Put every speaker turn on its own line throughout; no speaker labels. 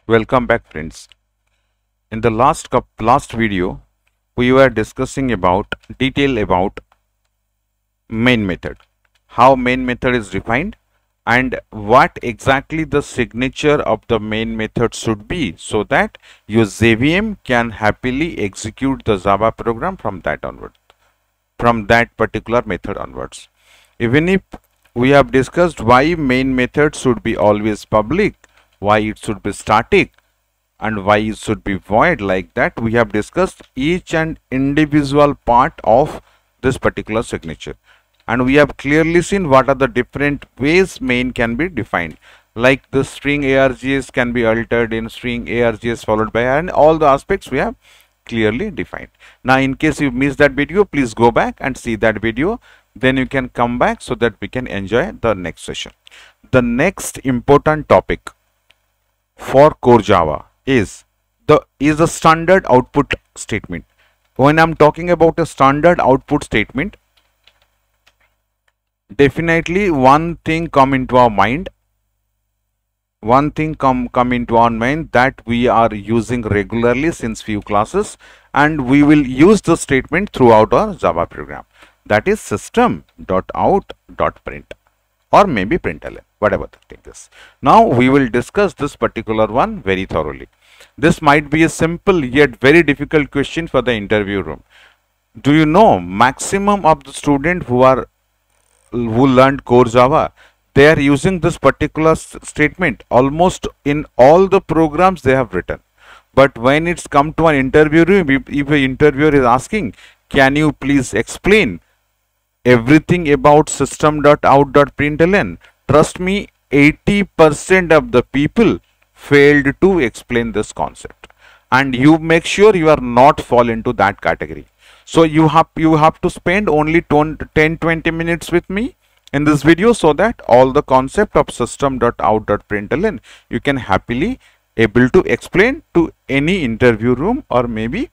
Welcome back, friends. In the last video, we were discussing about detail about main method, how main method is defined, and what exactly the signature of the main method should be, so that your JVM can happily execute the Java program from that onward, from that particular method onwards. Even if we have discussed why main method should be always public, why it should be static, and why it should be void, like that we have discussed each and individual part of this particular signature, and we have clearly seen what are the different ways main can be defined, like the string args can be altered in string args followed by, and all the aspects we have clearly defined. Now in case you missed that video, please go back and see that video, then you can come back so that we can enjoy the next session. The next important topic for core Java is the standard output statement. When I'm talking about a standard output statement, definitely one thing come into our mind, that we are using regularly since few classes, and we will use the statement throughout our Java program. That is system.out.print, or maybe println, whatever the thing is. Now we will discuss this particular one very thoroughly. This might be a simple yet very difficult question for the interview room. Do you know maximum of the students who learned core Java, they are using this particular statement almost in all the programs they have written. But when it's come to an interview room, if an interviewer is asking, can you please explain everything about system.out.println, trust me, 80% of the people failed to explain this concept, and you make sure you are not fall into that category. So you have to spend only 10-20 minutes with me in this video, so that all the concept of system.out.println you can happily able to explain to any interview room, or maybe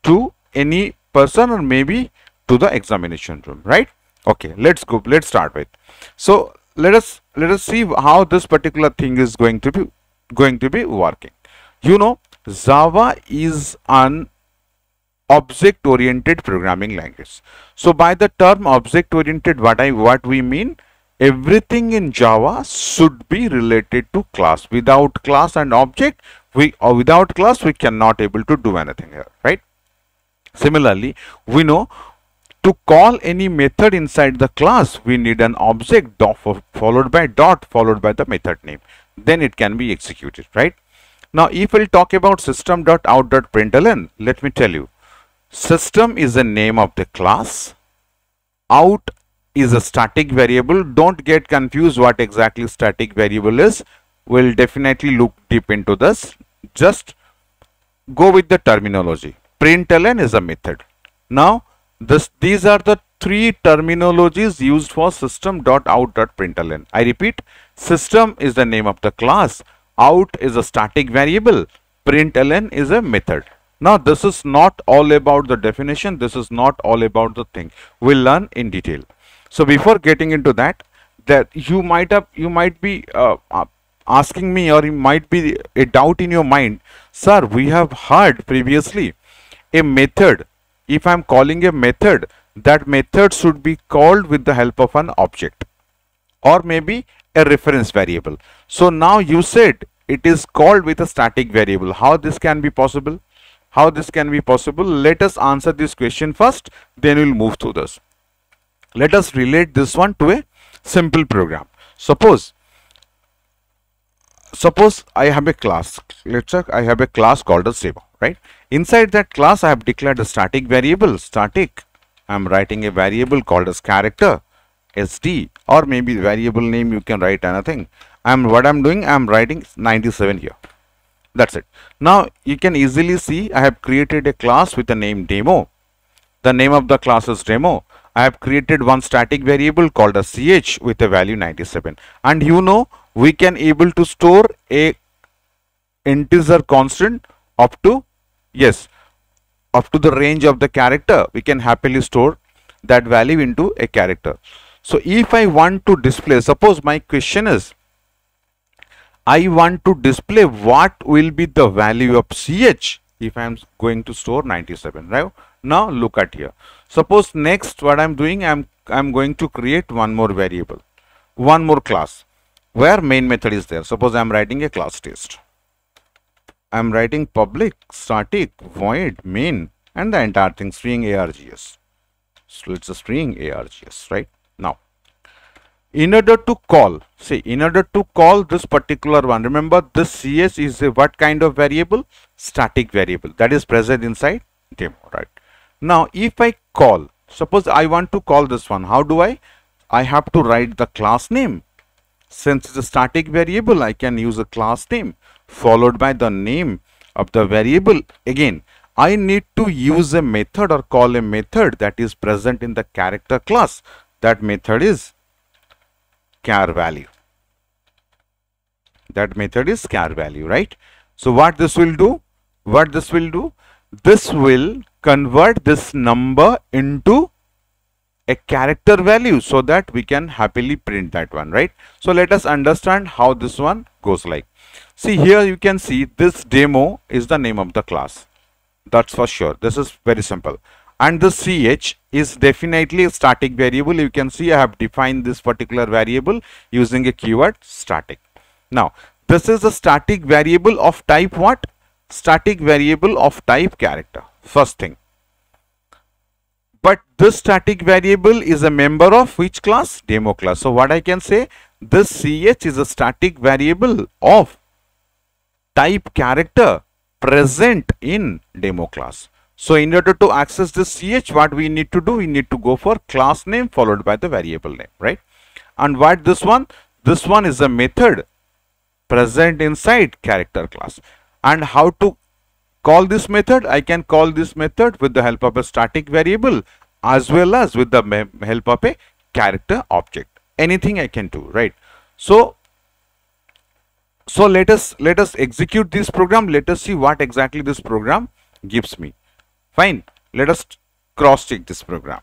to any person, or maybe to the examination room, right? Okay, let's start with. So let us see how this particular thing is going to be working. You know, Java is an object oriented programming language. So by the term object oriented, what we mean, everything in Java should be related to class. Without class and object, without class we cannot able to do anything here, right? Similarly, we know to call any method inside the class, we need an object followed by dot followed by the method name. Then it can be executed, right? Now, if we'll talk about system.out.println, let me tell you, system is the name of the class. Out is a static variable. Don't get confused what exactly static variable is. We'll definitely look deep into this. Just go with the terminology. Println is a method. Now, these are the three terminologies used for system.out.println. I repeat, system is the name of the class, out is a static variable, println is a method. Now this is not all about the definition, this is not all about the thing. We'll learn in detail. So before getting into that you might be asking me, or you might be a doubt in your mind, sir, we have heard previously a method. If I am calling a method, that method should be called with the help of an object, or maybe a reference variable. So now you said it is called with a static variable. How this can be possible? How this can be possible? Let us answer this question first, then we'll move through this. Let us relate this one to a simple program. Suppose I have a class. Let's check. I have a class called as demo, right? Inside that class, I have declared a static variable, static. I am writing a variable called as character, SD, or maybe variable name, you can write anything. What I'm doing, I'm writing 97 here. That's it. Now you can easily see I have created a class with the name demo. The name of the class is demo. I have created one static variable called as ch with a value 97. And you know, we can able to store a integer constant up to, yes, up to the range of the character. We can happily store that value into a character. So if I want to display, suppose my question is, I want to display what will be the value of ch if I am going to store 97, right? Now look at here. Suppose next what I'm doing, I'm going to create one more variable, one more class where main method is there. Suppose I'm writing a class test. I'm writing public static void main and the entire thing string args. So it's a string args, right? Now in order to call, this particular one, remember this cs is a what kind of variable? Static variable that is present inside demo, right? Now if I call, suppose I want to call this one, how do I have to write the class name. Since it's a static variable, I can use a class name followed by the name of the variable. Again, I need to use a method or call a method that is present in the character class. That method is char value. That method is char value, right? So what this will do? This will convert this number into a character value so that we can happily print that one, right? So let us understand how this one goes like. See here you can see this demo is the name of the class. That's for sure. This is very simple. And the ch is definitely a static variable. You can see I have defined this particular variable using a keyword static. Now this is a static variable of type what? Static variable of type character. First thing. But this static variable is a member of which class? Demo class. So what I can say, this ch is a static variable of type character present in demo class. So in order to access this ch, what we need to do? We need to go for class name followed by the variable name, right? And what this one? This one is a method present inside character class. And how to call this method? I can call this method with the help of a static variable as well as with the help of a character object. Anything I can do, right? So let us execute this program. Let us see what exactly this program gives me. Fine. Let us cross check this program.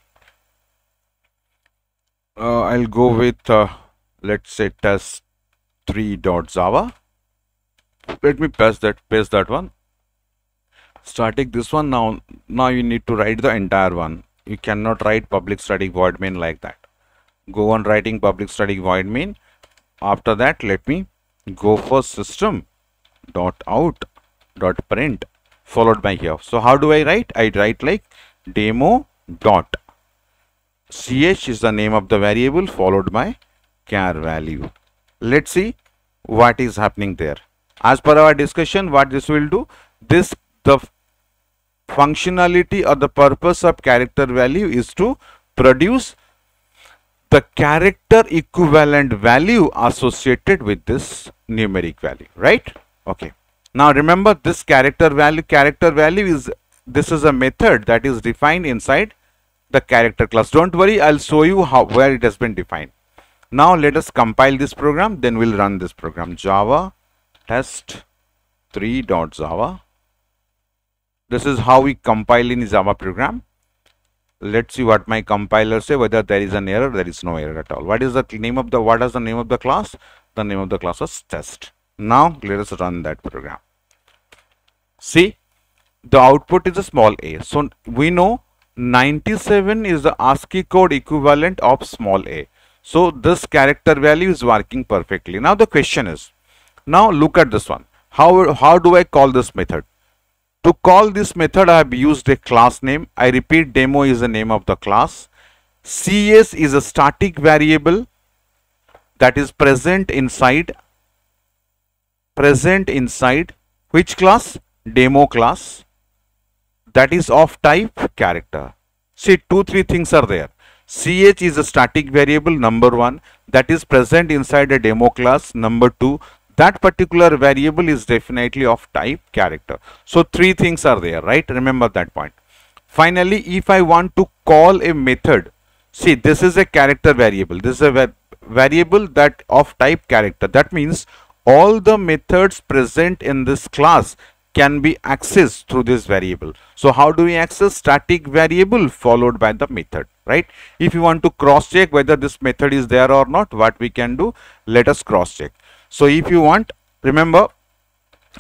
I'll go with let's say test3.java. Let me paste that one. Static this one. Now you need to write the entire one. You cannot write public static void main like that. Go on writing public static void main. After that, let me go for system.out.print followed by here. So how do I write? I write like demo dot ch is the name of the variable followed by char value. Let's see what is happening there. As per our discussion, what this will do, the functionality or the purpose of character value is to produce the character equivalent value associated with this numeric value, right? Okay. Now remember this character value is, this is a method that is defined inside the character class. Don't worry, I'll show you where it has been defined. Now let us compile this program, then we'll run this program. Java test3.java. This is how we compile in Java program. Let's see what my compiler say, whether there is an error. There is no error at all. What is the name of the class? The name of the class is test. Now let us run that program. See, the output is a small a. So we know 97 is the ASCII code equivalent of small a. So this character value is working perfectly. Now the question is, now look at this one. How do I call this method? To call this method, I have used a class name. I repeat, demo is the name of the class. CS is a static variable that is present inside which class? Demo class, that is of type character. See, 2-3 things are there. CH is a static variable, number 1, that is present inside a demo class. Number 2, that particular variable is definitely of type character. So 3 things are there, right? Remember that point. Finally, if I want to call a method, see, this is a character variable. This is a variable that of type character. That means all the methods present in this class can be accessed through this variable. So how do we access? Static variable followed by the method, right? If you want to cross check whether this method is there or not, what we can do? Let us cross check. So if you want, Remember,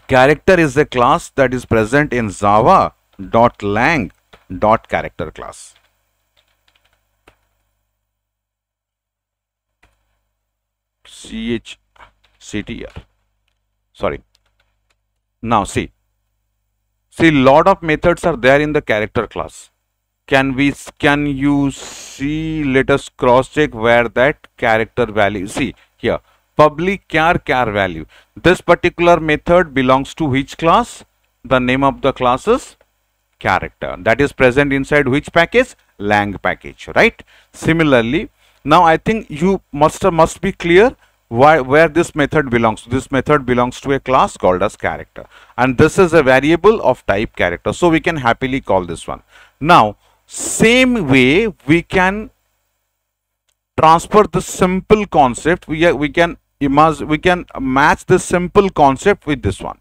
character is a class that is present in java.lang.character class. CHCTR. Sorry. Now see, lot of methods are there in the character class. Can you see? Let us cross check where that character value. See here, public char value. This particular method belongs to which class? The name of the class is character. That is present inside which package? Lang package, right? Similarly, now I think you must be clear where this method belongs. This method belongs to a class called as character, and this is a variable of type character, so we can happily call this one. Now same way we can transfer the simple concept. We can match this simple concept with this one.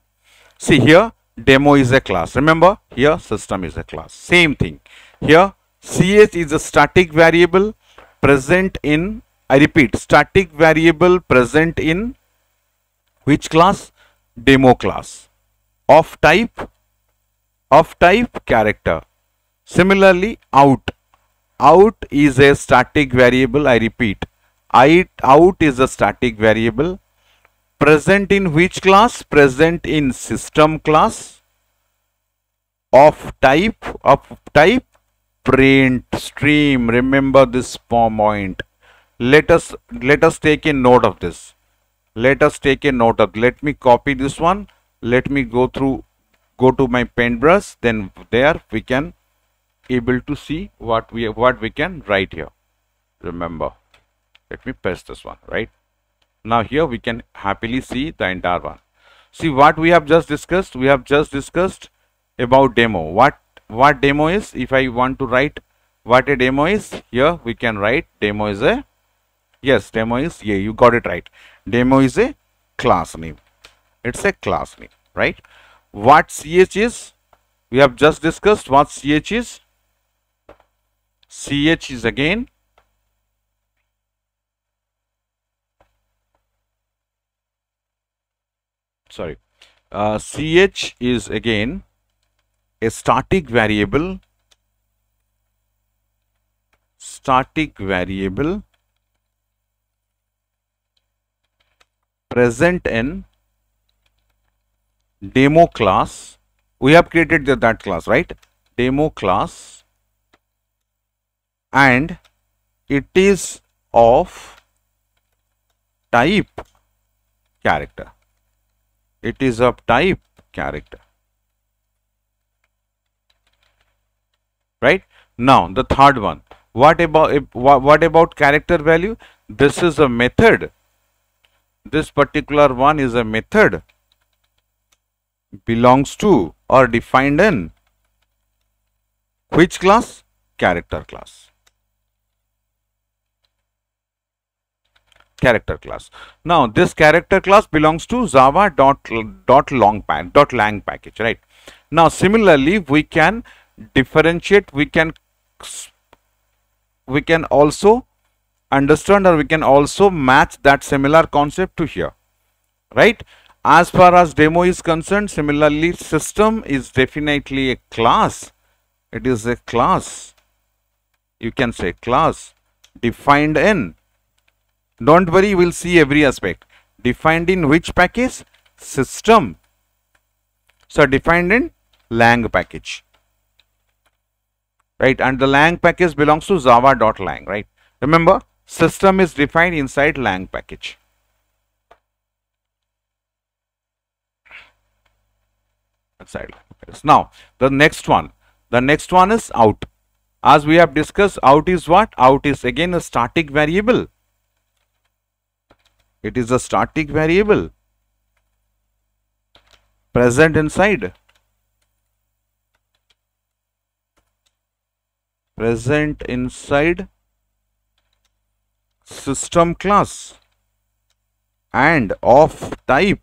See here, demo is a class. Remember, here system is a class. Same thing here. ch is a static variable present in, I repeat, static variable present in which class? Demo class, of type character. Similarly, out is a static variable. I repeat, out is a static variable present in which class? Present in system class, of type print stream. Remember this point. Let us take a note of this. Let me copy this one. Let me go to my paintbrush. Then there we can able to see what we can write here. Remember, let me paste this one. Right now here we can happily see the entire one. See what we have just discussed. We have just discussed about demo. What demo is? If I want to write what a demo is, here we can write demo is a, yes, demo is, yeah, you got it right. Demo is a class name. It's a class name, right? What ch is? We have just discussed what ch is. Ch is again ch is again a static variable present in demo class. We have created that class, right? Demo class, and it is of type character. It is of type character. Right? Now the third one. What about character value? This is a method. This particular one is a method belongs to or defined in which class? Character class. Character class. Now this character class belongs to java.lang package, right? Now similarly we can differentiate, we can also understand, or we can also match that similar concept to here, right? As far as demo is concerned, similarly system is definitely a class. It is a class, you can say class defined in, don't worry, we'll see every aspect. Defined in which package? System. So defined in lang package, right? And the lang package belongs to java.lang, right? Remember, system is defined inside lang package. Now the next one is out. As we have discussed, out is what? Out is again a static variable. It is a static variable present inside system class and of type,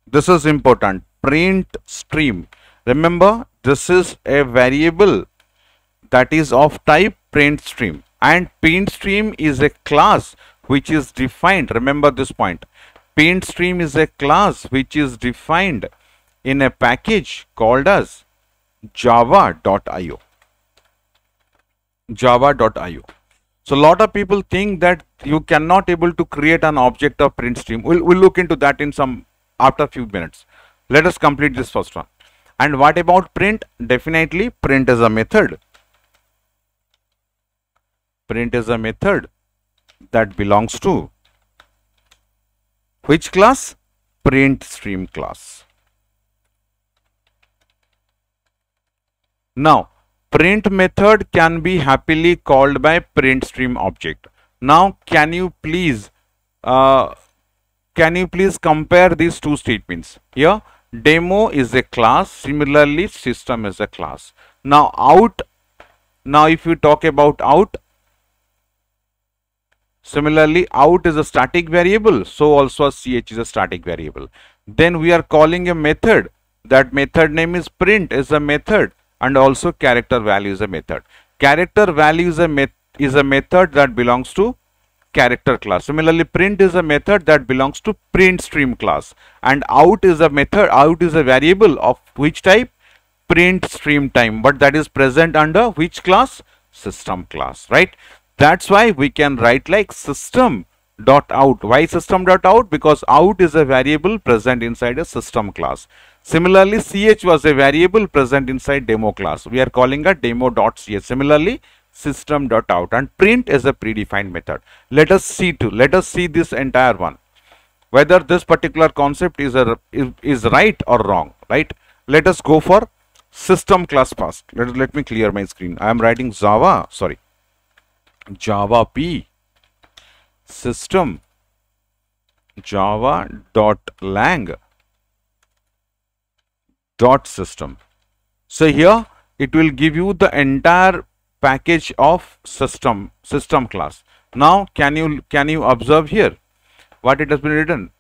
this is important, print stream. Remember, this is a variable that is of type print stream, and print stream is a class which is defined. Remember this point, Paint stream is a class which is defined in a package called as java.io. Java.io. So a lot of people think that you cannot able to create an object of print stream. We'll look into that in some after a few minutes. Let us complete this first one. And what about print? Definitely print is a method. Print is a method that belongs to which class? Print stream class. Now, print method can be happily called by print stream object. Now, can you please compare these two statements? Here, demo is a class. Similarly, system is a class. Now, out. Now, if you talk about out, similarly, out is a static variable. So also ch is a static variable. Then we are calling a method. That method name is print is a method. And also character value is a method. Character value is a method that belongs to character class. Similarly, print is a method that belongs to print stream class. And out is a method, out is a variable of which type? Print stream time. But that is present under which class? System class, right? That's why we can write like system.out. Why system.out? Because out is a variable present inside a system class. Similarly, ch was a variable present inside demo class. We are calling a demo.ch. Similarly, system.out, and print is a predefined method. Let us see this entire one, whether this particular concept is right or wrong, right? Let us go for system class first. Let me clear my screen. I am writing Java P system java.lang .system. So here it will give you the entire package of system class. Now can you observe here what it has been written?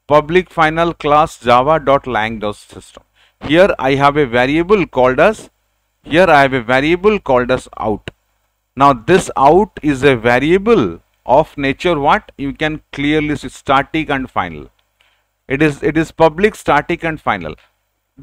Public final class java.lang.system. Here I have a variable called as out. Now this out is a variable of nature what? You can clearly see static and final. It is public, static and final.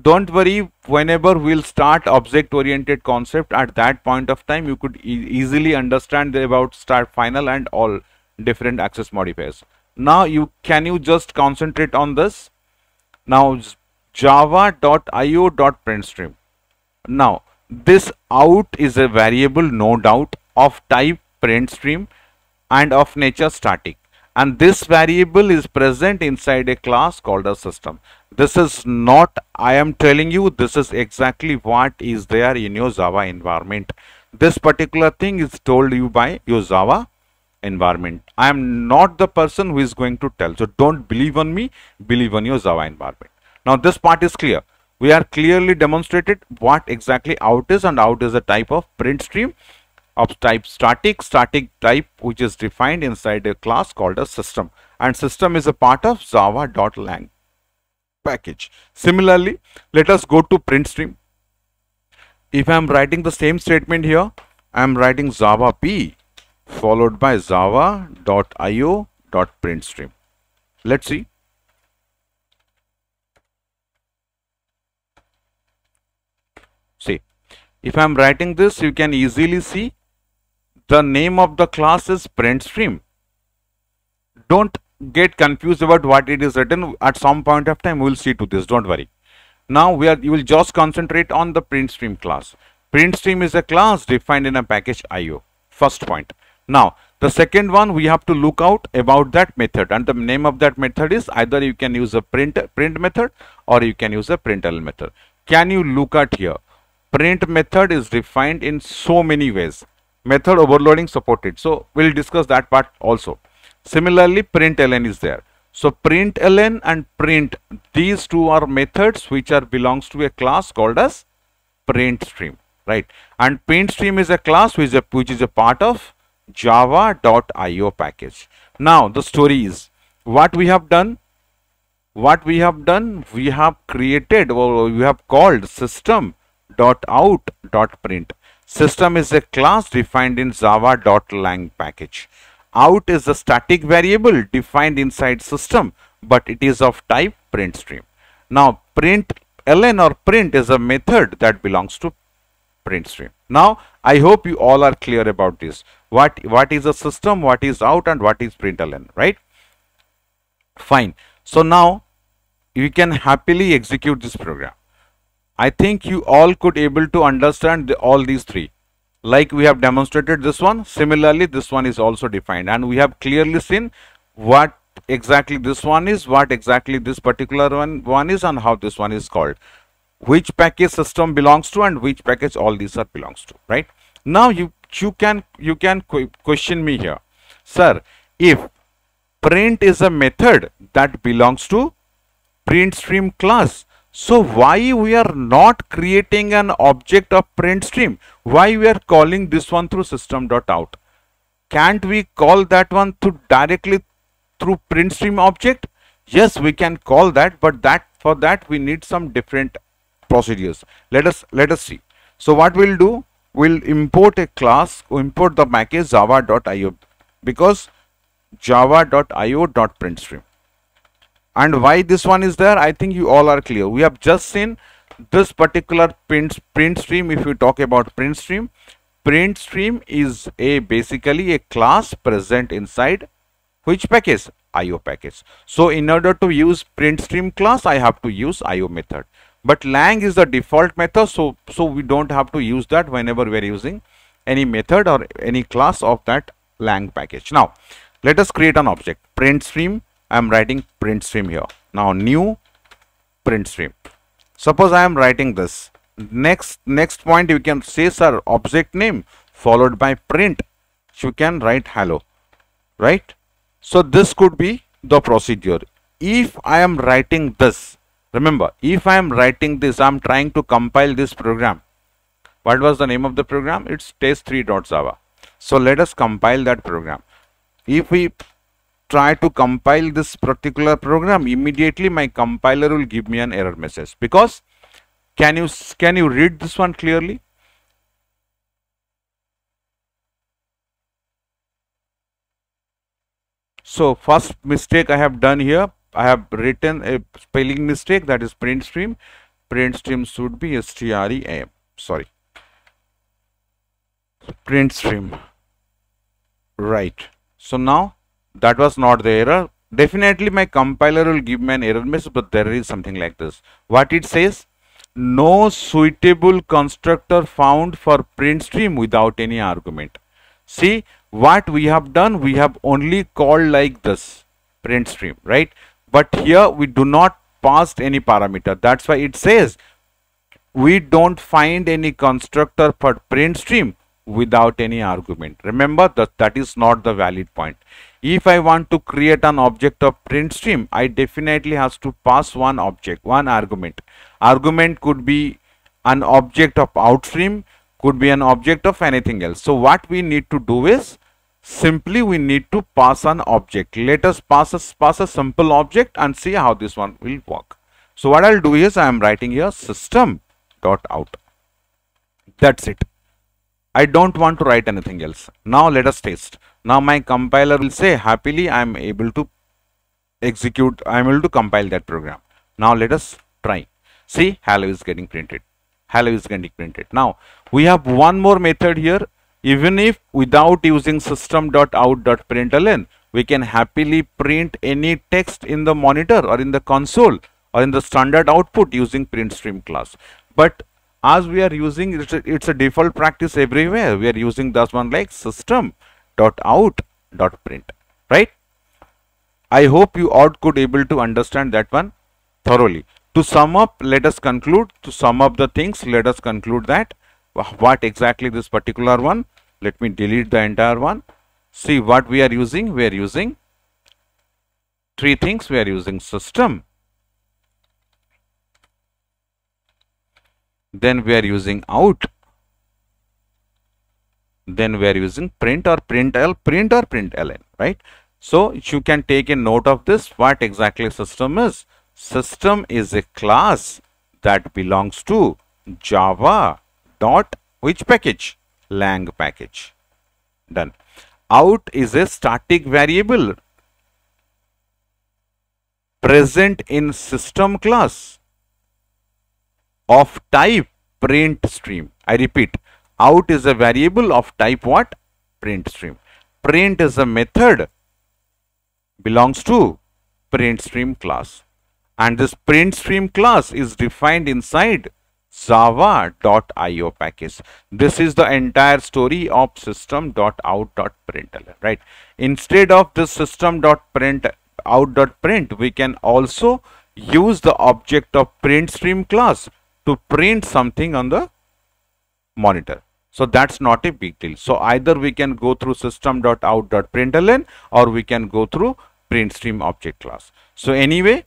Don't worry, whenever we'll start object oriented concept, at that point of time you could easily understand about start, final and all different access modifiers. Now can you just concentrate on this? Now java.io.printstream. Now this out is a variable, no doubt, of type printstream and of nature static, and this variable is present inside a class called a system. This is not, I am telling you, this is exactly what is there in your Java environment. This particular thing is told you by your Java environment. I am not the person who is going to tell. So don't believe on me, believe on your Java environment. Now this part is clear. We are clearly demonstrated what exactly out is, and out is a type of print stream of type static type, which is defined inside a class called a system, and system is a part of java.lang package. Similarly, let us go to print stream. If I am writing the same statement here, I am writing Java P followed by java.io.printstream. Let's see. See, if I am writing this, you can easily see the name of the class is print stream. Don't get confused about what it is written. At some point of time we will see to this, don't worry. Now you will just concentrate on the print stream class. Print stream is a class defined in a package IO. First point. Now the second one, we have to look out about that method, and the name of that method is either you can use a print method or you can use a println method. Can you look at here? Print method is defined in so many ways. Method overloading supported. So we'll discuss that part also. Similarly, println is there. So println and print, these two are methods which belongs to a class called as print stream, right? And print stream is a class which is a part of java.io package. Now the story is what we have done. We have created, or we have called system.out.print. System is a class defined in java.lang package. Out is a static variable defined inside system, but it is of type print stream. Now print ln or print is a method that belongs to print stream. Now I hope you all are clear about this. What is a system, what is out, and what is println, right? Fine. So now you can happily execute this program. I think you all could able to understand all these three. Like we have demonstrated this one, similarly this one is also defined, and we have clearly seen what exactly this one is, what exactly this particular one is, and how this one is called, which package system belongs to, and which package all these are belongs to, right? Now you can question me here, sir, if print is a method that belongs to print stream class, so why we are not creating an object of print stream? Why we are calling this one through system.out? Can't we call that one directly through print stream object? Yes, we can call that, but for that we need some different procedures. Let us see. So what we'll do, we'll import a class, import the package java.io, because java.io.printstream. And why this one is there, I think you all are clear. We have just seen this particular print stream. If you talk about print stream is basically a class present inside which package? IO package. So in order to use print stream class, I have to use IO method. But lang is the default method, so we don't have to use that whenever we are using any method or any class of that lang package. Now let us create an object, print stream. I am writing print stream here. Now new print stream. Suppose I am writing this. Next point you can say, sir, object name followed by print. You can write hello, right? So this could be the procedure. If I am writing this, remember, if I am writing this, I am trying to compile this program. What was the name of the program? It's test3.java. So let us compile that program. If we try to compile this particular program, immediately my compiler will give me an error message, because can you read this one clearly? So first mistake I have done here, I have written a spelling mistake, that is print stream. Print stream should be STREAM. Sorry, print stream, right? So now that was not the error. Definitely my compiler will give me an error message, but there is something like this. What it says? No suitable constructor found for print stream without any argument. See what we have done, we have only called like this print stream, right? But here we do not pass any parameter. That's why it says we don't find any constructor for print stream without any argument. Remember that is not the valid point. If I want to create an object of print stream, I definitely has to pass one object, one argument. Argument could be an object of outstream, could be an object of anything else. So what we need to do is simply we need to pass an object. Let us pass a simple object and see how this one will work. So what I'll do is I am writing here system.out. That's it. I don't want to write anything else. Now let us test. Now my compiler will say happily I am able to execute, I am able to compile that program. Now let us try. See, hello is getting printed. Hello is getting printed. Now we have one more method here. Even if without using system.out.println, we can happily print any text in the monitor or in the console or in the standard output using print stream class. But as we are using, it's a default practice everywhere. We are using this one like system.out.print, right? I hope you all could able to understand that one thoroughly. To sum up, let us conclude. To sum up the things, let us conclude that what exactly this particular one. Let me delete the entire one. See what we are using. We are using three things. We are using system. Then we are using out. Then we are using print or println, right? So you can take a note of this. What exactly system is? System is a class that belongs to Java dot which package? Lang package. Done. Out is a static variable. present in system class of type print stream. I repeat, out is a variable of type what? Print stream. Print is a method belongs to print stream class. And this print stream class is defined inside java.io package. This is the entire story of system.out.println, right? Instead of this system.out.print, we can also use the object of print stream class to print something on the monitor. So that's not a big deal. So either we can go through system.out.println or we can go through print stream object class. So anyway,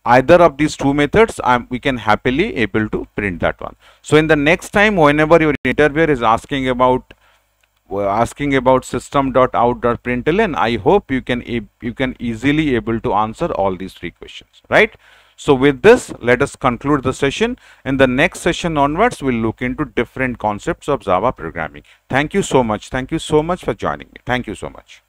either of these two methods we can happily able to print that one. So in the next time, whenever your interviewer is asking about system.out.println, I hope you can easily able to answer all these three questions, right? So with this, let us conclude the session. In the next session onwards, we'll look into different concepts of Java programming. Thank you so much. Thank you so much for joining me. Thank you so much.